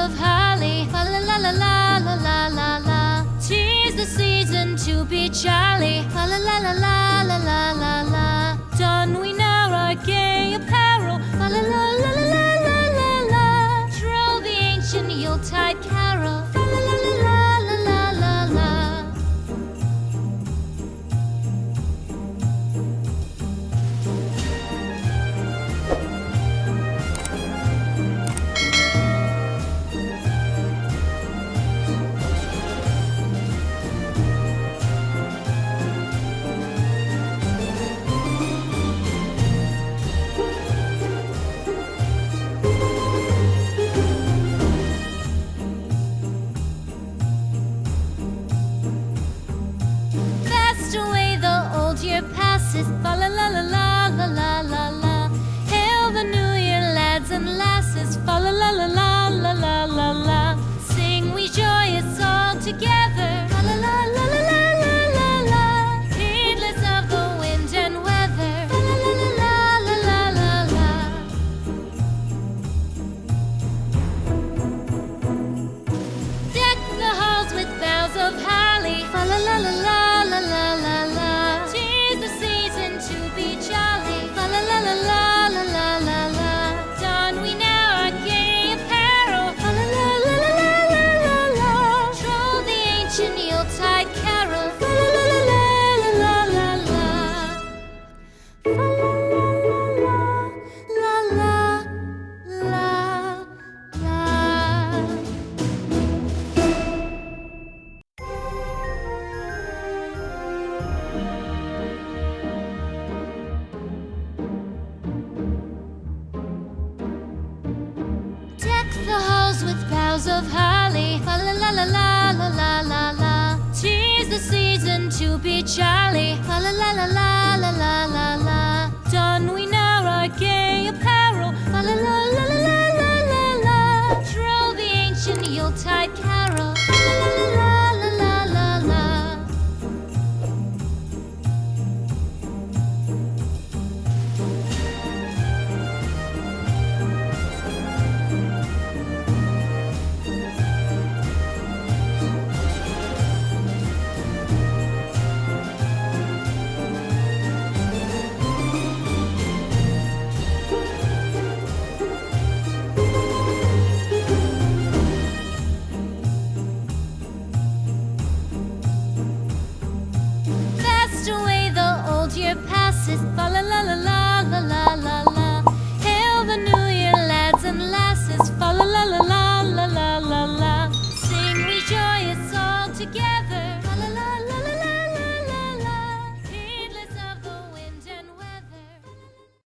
of holly, fa la la la la la la la la. 'Tis the season to be jolly, fa la la la la la la la la. Don we now our gay apparel, fa la la la la la la la. Troll the ancient Yuletide carol, fa la la la la la la la. Away the old year passes, fa la la la la la la la la. Hail the new year, lads and lasses, fa la la la la la la la la. Sing we joyous all together, fa la la la la la la la la. Heedless of the wind and weather, fa la la la la la la la la. Deck the halls with boughs of holly, fa la la la la la la la la. 'Tis the season to be jolly, fa la la la la la la la la. Don we now our gay apparel, fa la la la la la la la la. Troll the ancient Yuletide carol, fa la la la la la la la la. Fa la la la la la la la. Deck the halls with boughs of holly, fa la la la la la la la la. 'Tis the season to be jolly, fa la la la la